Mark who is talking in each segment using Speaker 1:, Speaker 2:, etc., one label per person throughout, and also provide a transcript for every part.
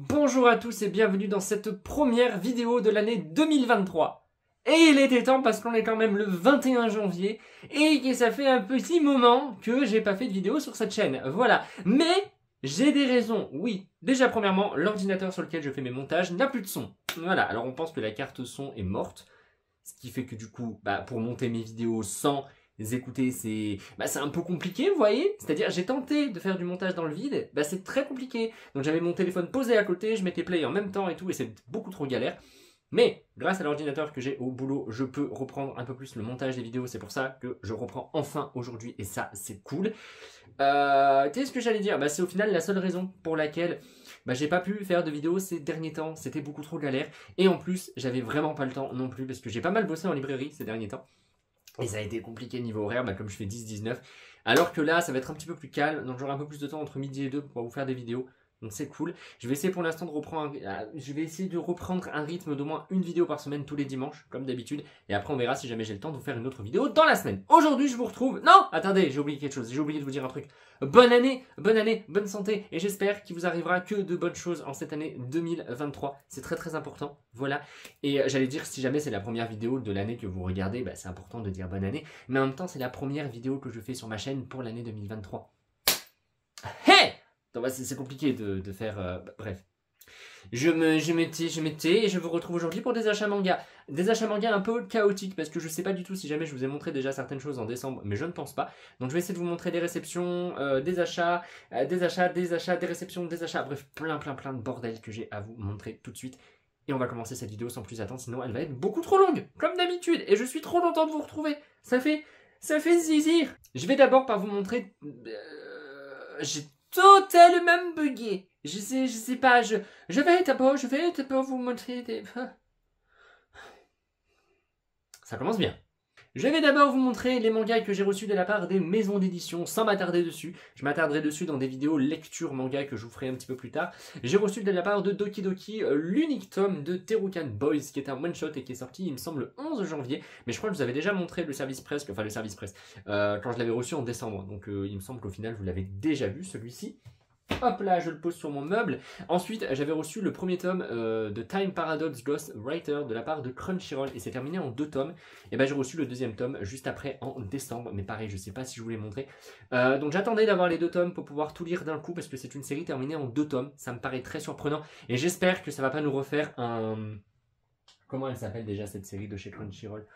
Speaker 1: Bonjour à tous et bienvenue dans cette première vidéo de l'année 2023. Et il était temps parce qu'on est quand même le 21 janvier et que ça fait un petit moment que j'ai pas fait de vidéo sur cette chaîne. Voilà. Mais j'ai des raisons, oui. Déjà premièrement, l'ordinateur sur lequel je fais mes montages n'a plus de son. Voilà, alors on pense que la carte son est morte. Ce qui fait que du coup, pour monter mes vidéos sans écouter, c'est un peu compliqué, vous voyez. C'est-à-dire, j'ai tenté de faire du montage dans le vide, c'est très compliqué. Donc j'avais mon téléphone posé à côté, je mettais play en même temps et tout, et c'est beaucoup trop galère. Mais grâce à l'ordinateur que j'ai au boulot, je peux reprendre un peu plus le montage des vidéos. C'est pour ça que je reprends enfin aujourd'hui, et ça, c'est cool. Qu'est-ce que j'allais dire? C'est au final la seule raison pour laquelle j'ai pas pu faire de vidéos ces derniers temps. C'était beaucoup trop galère. Et en plus, j'avais vraiment pas le temps non plus, parce que j'ai pas mal bossé en librairie ces derniers temps. Et ça a été compliqué niveau horaire, comme je fais 10-19. Alors que là, ça va être un petit peu plus calme. Donc j'aurai un peu plus de temps entre midi et 2 pour vous faire des vidéos. Donc c'est cool. Je vais essayer pour l'instant de reprendre un rythme d'au moins une vidéo par semaine tous les dimanches, comme d'habitude. Et après on verra si jamais j'ai le temps de vous faire une autre vidéo dans la semaine. Aujourd'hui je vous retrouve... Non, attendez, j'ai oublié quelque chose. J'ai oublié de vous dire un truc. Bonne année, bonne santé. Et j'espère qu'il vous arrivera que de bonnes choses en cette année 2023. C'est très très important. Voilà. Et j'allais dire, si jamais c'est la première vidéo de l'année que vous regardez, c'est important de dire bonne année. Mais en même temps, c'est la première vidéo que je fais sur ma chaîne pour l'année 2023. Hey! C'est compliqué de faire... bref. Je m'étais et je vous retrouve aujourd'hui pour des achats manga. Des achats manga un peu chaotiques parce que je sais pas du tout si jamais je vous ai montré déjà certaines choses en décembre, mais je ne pense pas. Donc je vais essayer de vous montrer des réceptions, des achats, des réceptions, des achats, bref, plein de bordel que j'ai à vous montrer tout de suite. Et on va commencer cette vidéo sans plus attendre, sinon elle va être beaucoup trop longue, comme d'habitude. Et je suis trop content de vous retrouver. Ça fait zizir. Je vais d'abord par vous montrer... j'ai totalement bugué. Je sais pas, je vais d'abord vous montrer des... Ça commence bien. Je vais d'abord vous montrer les mangas que j'ai reçus de la part des maisons d'édition sans m'attarder dessus. Je m'attarderai dessus dans des vidéos lecture manga que je vous ferai un petit peu plus tard. J'ai reçu de la part de Doki Doki l'unique tome de Terukan Boys qui est un one shot et qui est sorti il me semble le 11 janvier. Mais je crois que je vous avais déjà montré le service presse, quand je l'avais reçu en décembre. Donc il me semble qu'au final vous l'avez déjà vu celui-ci. Hop là, je le pose sur mon meuble. Ensuite, j'avais reçu le premier tome de Time Paradox Ghost Writer de la part de Crunchyroll et c'est terminé en 2 tomes. Et j'ai reçu le deuxième tome juste après en décembre, mais pareil, je sais pas si je vous l'ai montré. Donc j'attendais d'avoir les 2 tomes pour pouvoir tout lire d'un coup parce que c'est une série terminée en 2 tomes. Ça me paraît très surprenant et j'espère que ça va pas nous refaire un... Comment elle s'appelle déjà cette série de chez Crunchyroll ?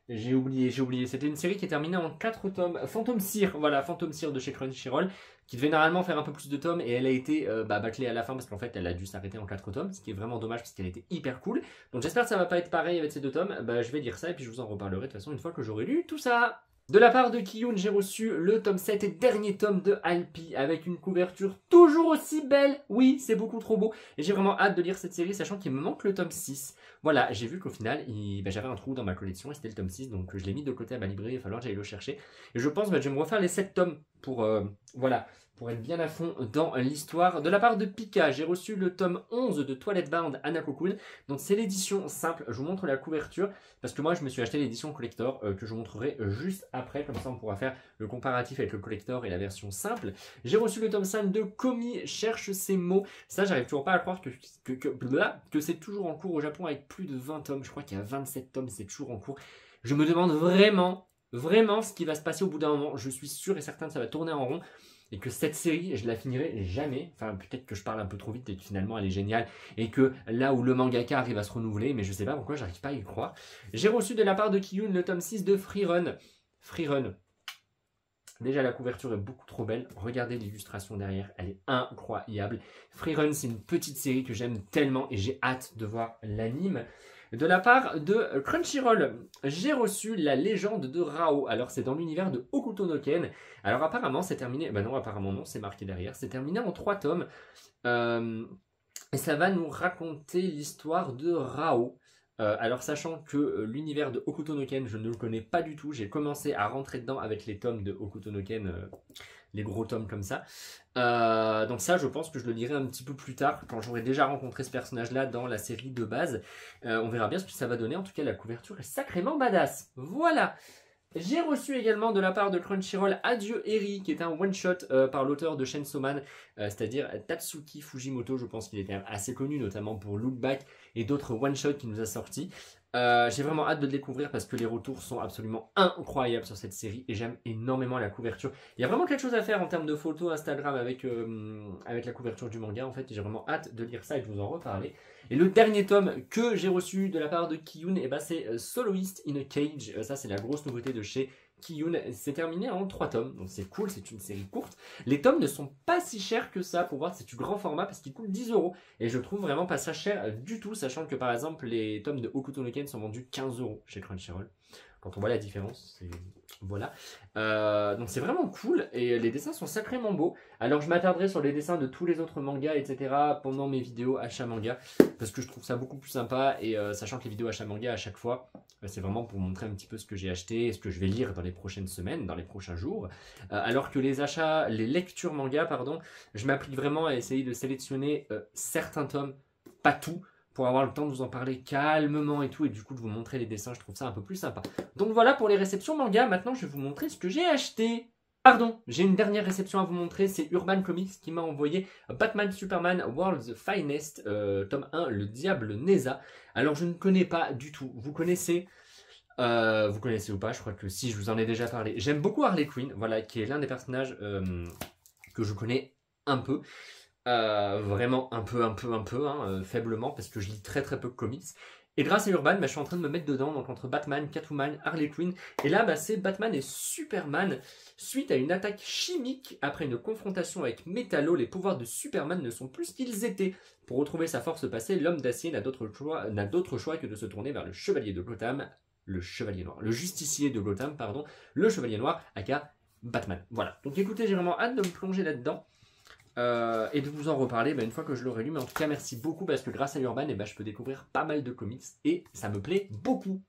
Speaker 1: J'ai oublié. C'était une série qui est terminée en 4 tomes. Phantom Seer, voilà, Phantom Seer de chez Crunchyroll, qui devait normalement faire un peu plus de tomes, et elle a été bâclée à la fin, parce qu'en fait, elle a dû s'arrêter en 4 tomes, ce qui est vraiment dommage, parce qu'elle était hyper cool. Donc j'espère que ça va pas être pareil avec ces 2 tomes. Je vais lire ça, et puis je vous en reparlerai de toute façon une fois que j'aurai lu tout ça. De la part de Kiyun, j'ai reçu le tome 7 et dernier tome de Alpi, avec une couverture toujours aussi belle. Oui, c'est beaucoup trop beau. Et j'ai vraiment hâte de lire cette série, sachant qu'il me manque le tome 6. Voilà, j'ai vu qu'au final, j'avais un trou dans ma collection, et c'était le tome 6, donc je l'ai mis de côté à ma librairie, il va falloir que j'aille le chercher. Et je pense que je vais me refaire les 7 tomes pour, pour être bien à fond dans l'histoire. De la part de Pika, j'ai reçu le tome 11 de Toilet Bound Hanako-kun. Donc c'est l'édition simple, je vous montre la couverture, parce que moi je me suis acheté l'édition collector, que je vous montrerai juste après, comme ça on pourra faire le comparatif avec le collector et la version simple. J'ai reçu le tome 5 de Komi cherche ses mots. Ça j'arrive toujours pas à croire que c'est toujours en cours au Japon avec plus de 20 tomes. Je crois qu'il y a 27 tomes, c'est toujours en cours. Je me demande vraiment ce qui va se passer au bout d'un moment. Je suis sûr et certain que ça va tourner en rond. Et que cette série, je la finirai jamais. Enfin, peut-être que je parle un peu trop vite et que finalement elle est géniale. Et que là où le mangaka arrive à se renouveler, mais je sais pas pourquoi, j'arrive pas à y croire. J'ai reçu de la part de Kiyun le tome 6 de Freerun. Freerun. Déjà, la couverture est beaucoup trop belle. Regardez l'illustration derrière, elle est incroyable. Freerun, c'est une petite série que j'aime tellement et j'ai hâte de voir l'anime. De la part de Crunchyroll, j'ai reçu la légende de Rao. Alors c'est dans l'univers de Hokuto no Ken. Alors apparemment c'est terminé, non apparemment non, c'est marqué derrière. C'est terminé en 3 tomes. Et ça va nous raconter l'histoire de Rao. Alors sachant que l'univers de Hokuto no Ken, je ne le connais pas du tout. J'ai commencé à rentrer dedans avec les tomes de Hokuto no Ken, les gros tomes comme ça. Donc ça, je pense que je le lirai un petit peu plus tard, quand j'aurai déjà rencontré ce personnage-là dans la série de base. On verra bien ce que ça va donner. En tout cas, la couverture est sacrément badass. Voilà. J'ai reçu également de la part de Crunchyroll Adieu Eri, qui est un one-shot par l'auteur de Chainsaw Man, c'est-à-dire Tatsuki Fujimoto. Je pense qu'il était assez connu, notamment pour Look Back et d'autres one-shots qu'il nous a sortis. J'ai vraiment hâte de le découvrir parce que les retours sont absolument incroyables sur cette série et j'aime énormément la couverture. Il y a vraiment quelque chose à faire en termes de photos Instagram avec la couverture du manga en fait. J'ai vraiment hâte de lire ça et de vous en reparler. Et le dernier tome que j'ai reçu de la part de Kiyun, eh ben c'est Soloist in a Cage. Ça c'est la grosse nouveauté de chez Kiyun. C'est terminé en 3 tomes, donc c'est cool, c'est une série courte. Les tomes ne sont pas si chers que ça, pour voir c'est du grand format parce qu'ils coûtent 10 €. Et je trouve vraiment pas ça cher du tout, sachant que par exemple les tomes de Hokuto no Ken sont vendus 15 € chez Crunchyroll. Quand on voit la différence, c'est... Voilà. Donc c'est vraiment cool et les dessins sont sacrément beaux. Alors je m'attarderai sur les dessins de tous les autres mangas, etc. pendant mes vidéos achat manga parce que je trouve ça beaucoup plus sympa et sachant que les vidéos achat manga à chaque fois, c'est vraiment pour montrer un petit peu ce que j'ai acheté et ce que je vais lire dans les prochaines semaines, dans les prochains jours. Alors que les lectures manga, pardon, je m'applique vraiment à essayer de sélectionner certains tomes, pas tout, pour avoir le temps de vous en parler calmement et tout, et du coup de vous montrer les dessins, je trouve ça un peu plus sympa. Donc voilà pour les réceptions manga, maintenant je vais vous montrer ce que j'ai acheté. Pardon, j'ai une dernière réception à vous montrer, c'est Urban Comics qui m'a envoyé Batman Superman World's Finest, tome 1, Le Diable Neza. Alors je ne connais pas du tout, vous connaissez ou pas, je crois que si, je vous en ai déjà parlé. J'aime beaucoup Harley Quinn, voilà, qui est l'un des personnages que je connais un peu. Vraiment un peu, faiblement, parce que je lis très peu de comics. Et grâce à Urban, je suis en train de me mettre dedans, donc entre Batman, Catwoman, Harley Quinn. Et là, c'est Batman et Superman. Suite à une attaque chimique, après une confrontation avec Metallo, les pouvoirs de Superman ne sont plus ce qu'ils étaient. Pour retrouver sa force passée, l'homme d'acier n'a d'autre choix que de se tourner vers le chevalier de Gotham, le chevalier noir, le justicier de Gotham, pardon, le chevalier noir, aka Batman. Voilà, donc écoutez, j'ai vraiment hâte de me plonger là-dedans. Et de vous en reparler une fois que je l'aurai lu. Mais en tout cas, merci beaucoup parce que grâce à Urban, je peux découvrir pas mal de comics et ça me plaît beaucoup.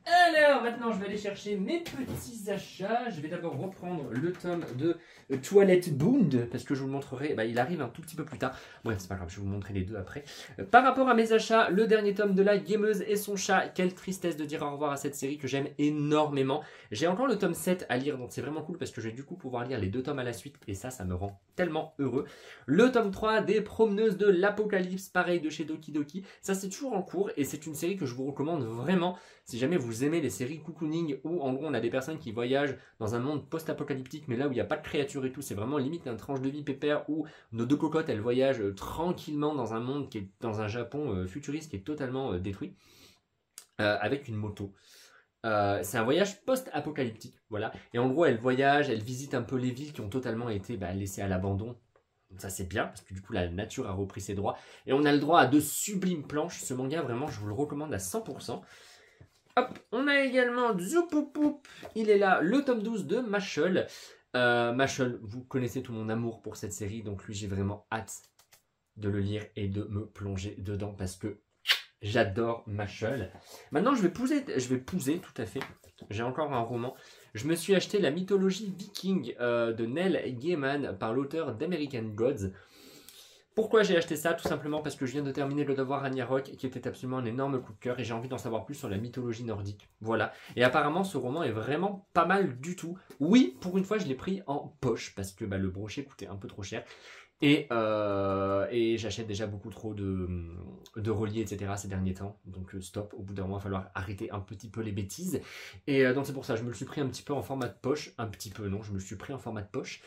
Speaker 1: Alors, maintenant, je vais aller chercher mes petits achats. Je vais d'abord reprendre le tome de Toilette Bound, parce que je vous le montrerai, il arrive un tout petit peu plus tard. Bref, c'est pas grave, je vais vous montrer les deux après. Par rapport à mes achats, le dernier tome de La Gameuse et son chat. Quelle tristesse de dire au revoir à cette série que j'aime énormément. J'ai encore le tome 7 à lire, donc c'est vraiment cool, parce que je vais du coup pouvoir lire les 2 tomes à la suite, et ça me rend tellement heureux. Le tome 3 des Promeneuses de l'Apocalypse, pareil de chez Doki Doki. Ça, c'est toujours en cours, et c'est une série que je vous recommande vraiment. Si jamais vous aimez les séries cocooning où en gros on a des personnes qui voyagent dans un monde post-apocalyptique mais là où il n'y a pas de créatures et tout, c'est vraiment limite un tranche de vie pépère où nos 2 cocottes elles voyagent tranquillement dans un monde qui est dans un Japon futuriste qui est totalement détruit avec une moto. C'est un voyage post-apocalyptique, voilà. Et en gros elles voyagent, elles visitent un peu les villes qui ont totalement été laissées à l'abandon. Ça c'est bien parce que du coup la nature a repris ses droits et on a le droit à de sublimes planches. Ce manga vraiment je vous le recommande à 100%. Hop, on a également Zoupoup, il est là, le tome 12 de Mashle. Mashle, vous connaissez tout mon amour pour cette série, donc lui j'ai vraiment hâte de le lire et de me plonger dedans parce que j'adore Mashle. Maintenant je vais pouser tout à fait, j'ai encore un roman. Je me suis acheté La mythologie viking de Neil Gaiman par l'auteur d'American Gods. Pourquoi j'ai acheté ça? Tout simplement parce que je viens de terminer Le Devoir Ragnarok qui était absolument un énorme coup de cœur et j'ai envie d'en savoir plus sur la mythologie nordique. Voilà. Et apparemment ce roman est vraiment pas mal du tout. Oui, pour une fois je l'ai pris en poche parce que le brochet coûtait un peu trop cher. Et j'achète déjà beaucoup trop de reliés, etc. ces derniers temps. Donc stop, au bout d'un moment il va falloir arrêter un petit peu les bêtises. Et donc c'est pour ça, je me le suis pris un petit peu en format de poche. Un petit peu non, je me le suis pris en format de poche.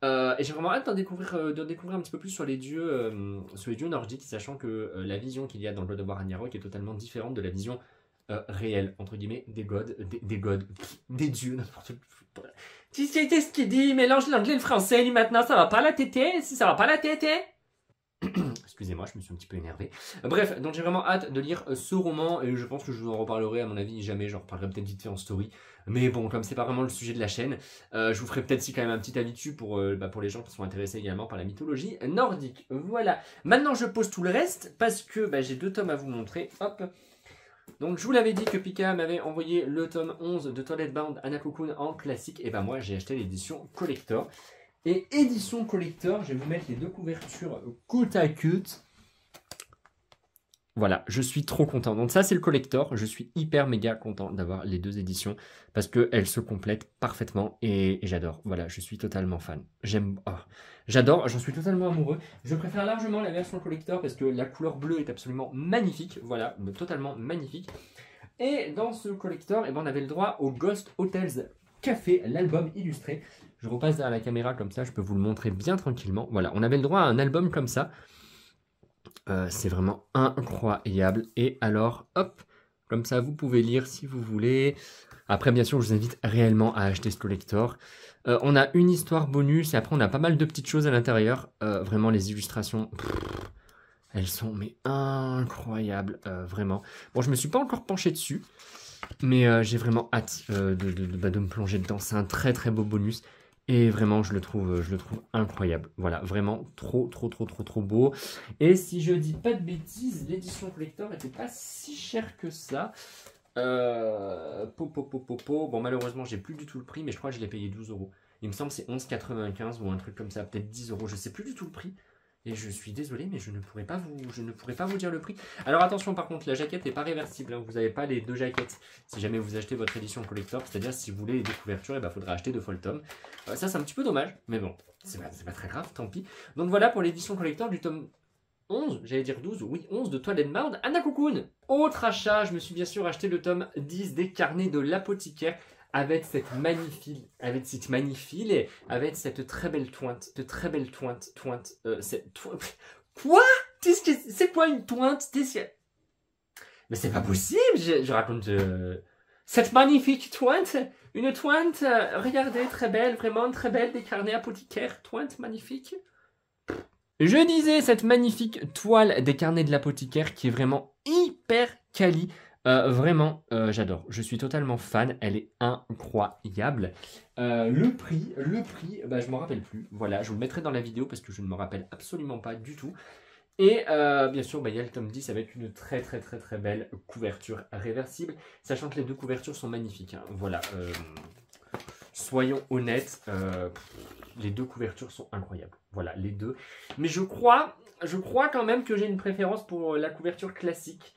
Speaker 1: Et j'ai vraiment hâte d'en découvrir un petit peu plus sur les dieux nordiques, sachant que la vision qu'il y a dans le God of War Ragnarok est totalement différente de la vision réelle, entre guillemets, des des dieux, n'importe quoi. Tu sais ce qu'il dit, mélange l'anglais et le français, lui maintenant, ça va pas la tétée, si ça va pas la tétée. Excusez-moi, je me suis un petit peu énervé. Bref, donc j'ai vraiment hâte de lire ce roman et je pense que je vous en reparlerai, à mon avis, jamais, j'en reparlerai peut-être vite fait en story. Mais bon, comme c'est pas vraiment le sujet de la chaîne, je vous ferai peut-être si quand même un petit avis dessus pour les gens qui sont intéressés également par la mythologie nordique. Voilà. Maintenant, je pose tout le reste parce que j'ai 2 tomes à vous montrer. Hop. Donc, je vous l'avais dit que Pika m'avait envoyé le tome 11 de Toilet Bound Anakokun en classique. Et moi, j'ai acheté l'édition collector. Et édition collector, je vais vous mettre les 2 couvertures côte à côte. Voilà, je suis trop content. Donc ça, c'est le collector. Je suis hyper méga content d'avoir les 2 éditions parce qu'elles se complètent parfaitement et j'adore. Voilà, je suis totalement fan. J'adore, j'en suis totalement amoureux. Je préfère largement la version collector parce que la couleur bleue est absolument magnifique. Voilà, totalement magnifique. Et dans ce collector, on avait le droit au Ghost Hotels Café, l'album illustré. Je repasse derrière la caméra comme ça, je peux vous le montrer bien tranquillement. Voilà, on avait le droit à un album comme ça. C'est vraiment incroyable. Et alors, hop, comme ça, vous pouvez lire si vous voulez. Après, bien sûr, je vous invite réellement à acheter ce collector. On a une histoire bonus et après, on a pas mal de petites choses à l'intérieur. Vraiment, les illustrations, elles sont mais incroyables, vraiment. Bon, je me suis pas encore penché dessus, mais j'ai vraiment hâte de me plonger dedans. C'est un très très beau bonus. Et vraiment, je le trouve incroyable. Voilà, vraiment trop beau. Et si je dis pas de bêtises, l'édition collector n'était pas si chère que ça. Bon, malheureusement, j'ai plus du tout le prix, mais je crois que je l'ai payé 12 €. Il me semble que c'est 11,95 ou un truc comme ça, peut-être 10 €. Je sais plus du tout le prix. Et je suis désolé, mais je ne pourrais pas vous dire le prix. Alors attention, par contre, la jaquette n'est pas réversible. Hein. Vous n'avez pas les 2 jaquettes si jamais vous achetez votre édition collector. C'est-à-dire, si vous voulez les 2 couvertures, il faudra acheter 2 fois le tome. Ça, c'est un petit peu dommage, mais bon, c'est pas très grave, tant pis. Donc voilà pour l'édition collector du tome 11, j'allais dire 12, oui, 11 de Twilight Bound, Anna Cocoon. Autre achat, je me suis bien sûr acheté le tome 10 des carnets de l'apothicaire. Avec cette magnifique, et avec cette très belle tointe, Quoi? C'est quoi une tointe? Mais c'est pas possible, je raconte... Cette magnifique tointe, une tointe, regardez, très belle, vraiment très belle, des carnets apothicaires, tointe magnifique. Je disais, cette magnifique toile des carnets de l'apothicaire qui est vraiment hyper quali. Vraiment, j'adore. Je suis totalement fan. Elle est incroyable. Le prix, je m'en rappelle plus. Voilà, je vous le mettrai dans la vidéo parce que je ne me rappelle absolument pas du tout. Et bien sûr, il y a le tome 10 avec une très belle couverture réversible. Sachant que les 2 couvertures sont magnifiques. Hein. Voilà, soyons honnêtes. Les 2 couvertures sont incroyables. Voilà, les 2. Mais je crois quand même que j'ai une préférence pour la couverture classique.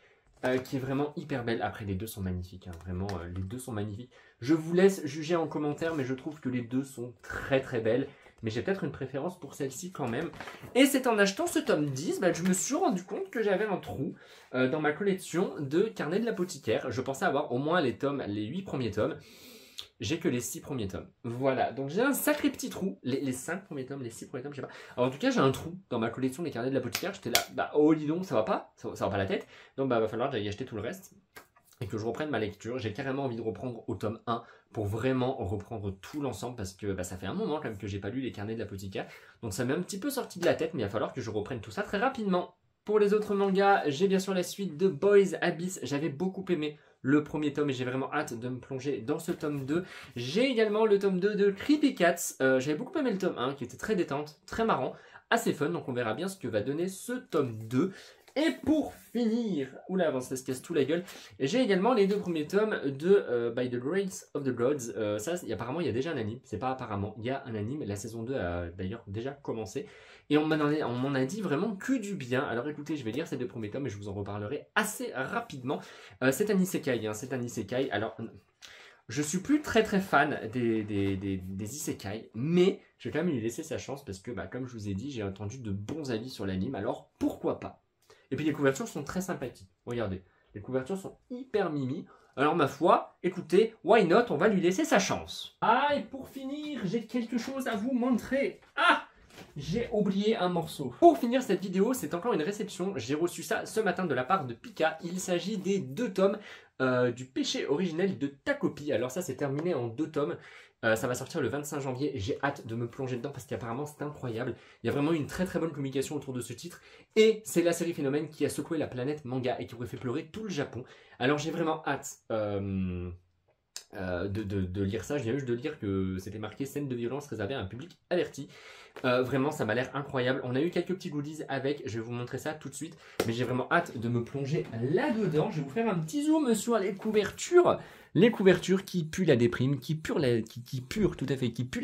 Speaker 1: Qui est vraiment hyper belle. Après, les 2 sont magnifiques. Hein. Vraiment, les 2 sont magnifiques. Je vous laisse juger en commentaire, mais je trouve que les 2 sont très belles. Mais j'ai peut-être une préférence pour celle-ci quand même. Et c'est en achetant ce tome 10, je me suis rendu compte que j'avais un trou dans ma collection de carnets de l'apothicaire. Je pensais avoir au moins les 8 premiers tomes. J'ai que les 6 premiers tomes. Voilà, donc j'ai un sacré petit trou. Les 5 premiers tomes, les 6 premiers tomes, je sais pas. Alors en tout cas, j'ai un trou dans ma collection des carnets de l'apothicaire. J'étais là, oh dis donc, ça va pas, ça va pas la tête. Donc va falloir que j'aille acheter tout le reste et que je reprenne ma lecture. J'ai carrément envie de reprendre au tome 1 pour vraiment reprendre tout l'ensemble parce que ça fait un moment quand même que j'ai pas lu les carnets de l'apothicaire. Donc ça m'est un petit peu sorti de la tête, mais il va falloir que je reprenne tout ça très rapidement. Pour les autres mangas, j'ai bien sûr la suite de Boys Abyss. J'avais beaucoup aimé le premier tome et j'ai vraiment hâte de me plonger dans ce tome 2. J'ai également le tome 2 de Creepy Cats. J'avais beaucoup aimé le tome 1 qui était très détente, très marrant, assez fun. Donc on verra bien ce que va donner ce tome 2. Et pour finir, oula, avant ça se casse tout la gueule, j'ai également les 2 premiers tomes de By the Grace of the Gods. Apparemment, il y a déjà un anime. C'est pas apparemment, il y a un anime. La saison 2 a d'ailleurs déjà commencé. Et on m'en a dit vraiment que du bien. Alors écoutez, je vais lire ces 2 premiers tomes et je vous en reparlerai assez rapidement. C'est un isekai, hein, c'est un isekai. Alors, je suis plus très fan des isekai, mais je vais quand même lui laisser sa chance parce que, comme je vous ai dit, j'ai entendu de bons avis sur l'anime. Alors pourquoi pas? Et puis les couvertures sont très sympathiques. Regardez, les couvertures sont hyper mimi. Alors ma foi, écoutez, why not, on va lui laisser sa chance. Ah, et pour finir, j'ai quelque chose à vous montrer. Ah, j'ai oublié un morceau. Pour finir cette vidéo, c'est encore une réception. J'ai reçu ça ce matin de la part de Pika. Il s'agit des 2 tomes du péché originel de Takopi. Alors ça, c'est terminé en 2 tomes. Ça va sortir le 25 janvier. J'ai hâte de me plonger dedans parce qu'apparemment c'est incroyable. Il y a vraiment une très bonne communication autour de ce titre. Et c'est la série Phénomène qui a secoué la planète manga et qui aurait fait pleurer tout le Japon. Alors j'ai vraiment hâte de lire ça. Je viens juste de lire que c'était marqué scène de violence réservée à un public averti. Vraiment, ça m'a l'air incroyable. On a eu quelques petits goodies avec. Je vais vous montrer ça tout de suite. Mais j'ai vraiment hâte de me plonger là-dedans. Je vais vous faire un petit zoom sur les couvertures. Les couvertures qui puent la déprime, qui puent la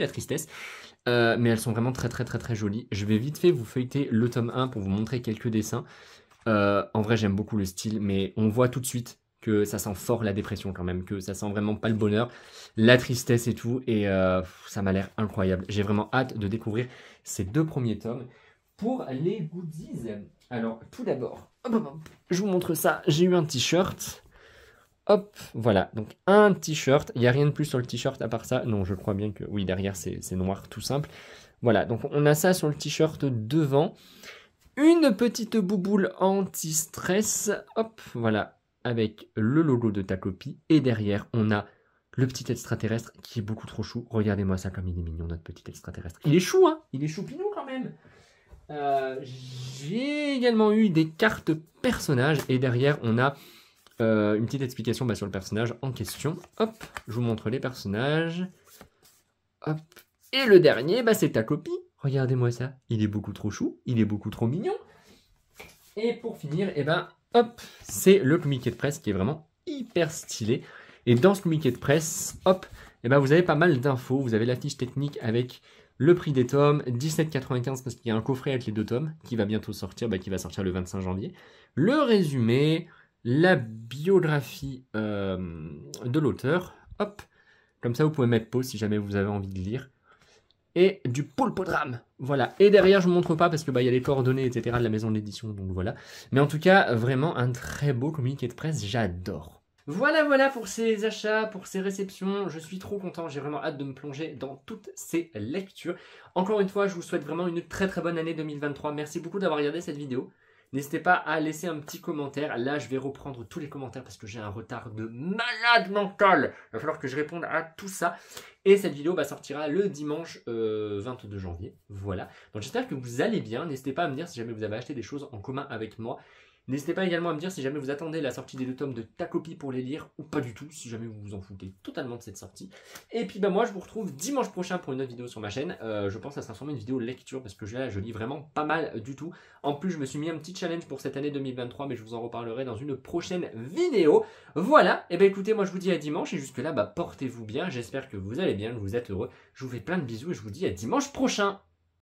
Speaker 1: tristesse. Mais elles sont vraiment très jolies. Je vais vite fait vous feuilleter le tome 1 pour vous montrer quelques dessins. En vrai, j'aime beaucoup le style, mais on voit tout de suite que ça sent fort la dépression quand même, que ça sent vraiment pas le bonheur, la tristesse et tout, et ça m'a l'air incroyable. J'ai vraiment hâte de découvrir ces 2 premiers tomes. Pour les goodies, alors tout d'abord, je vous montre ça, j'ai eu un t-shirt. Hop, voilà, donc un t-shirt, il n'y a rien de plus sur le t-shirt à part ça. Non, je crois bien que, oui, derrière c'est noir, tout simple. Voilà, donc on a ça sur le t-shirt devant. Une petite bouboule anti-stress, hop, voilà, avec le logo de Takopi. Et derrière, on a le petit extraterrestre qui est beaucoup trop chou. Regardez-moi ça comme il est mignon, notre petit extraterrestre. Il est chou, hein, il est choupinou quand même. J'ai également eu des cartes personnages et derrière, on a une petite explication sur le personnage en question. Hop, je vous montre les personnages. Hop. Et le dernier, c'est Takopi. Regardez-moi ça. Il est beaucoup trop chou. Il est beaucoup trop mignon. Et pour finir, hop, c'est le communiqué de presse qui est vraiment hyper stylé. Et dans ce communiqué de presse, hop, vous avez pas mal d'infos. Vous avez la fiche technique avec le prix des tomes, 17,95 parce qu'il y a un coffret avec les 2 tomes qui va bientôt sortir, qui va sortir le 25 janvier. Le résumé, la biographie de l'auteur, hop, comme ça vous pouvez mettre pause si jamais vous avez envie de lire, et du pulpodrame, voilà, et derrière je ne vous montre pas parce que y a les coordonnées etc de la maison de l'édition, donc voilà, mais en tout cas vraiment un très beau communiqué de presse, j'adore. Voilà pour ces achats, pour ces réceptions, je suis trop content, j'ai vraiment hâte de me plonger dans toutes ces lectures. Encore une fois, je vous souhaite vraiment une très bonne année 2023, merci beaucoup d'avoir regardé cette vidéo. N'hésitez pas à laisser un petit commentaire. Là, je vais reprendre tous les commentaires parce que j'ai un retard de malade mental. Il va falloir que je réponde à tout ça. Et cette vidéo sortira le dimanche 22 janvier. Voilà. Donc j'espère que vous allez bien. N'hésitez pas à me dire si jamais vous avez acheté des choses en commun avec moi. N'hésitez pas également à me dire si jamais vous attendez la sortie des 2 tomes de Takopi pour les lire ou pas du tout, si jamais vous vous en foutez totalement de cette sortie. Et puis moi je vous retrouve dimanche prochain pour une autre vidéo sur ma chaîne. Je pense que ça sera sûrement une vidéo lecture parce que là je lis vraiment pas mal du tout. En plus je me suis mis un petit challenge pour cette année 2023 mais je vous en reparlerai dans une prochaine vidéo. Voilà, et écoutez, moi je vous dis à dimanche et jusque là portez-vous bien, j'espère que vous allez bien, que vous êtes heureux. Je vous fais plein de bisous et je vous dis à dimanche prochain.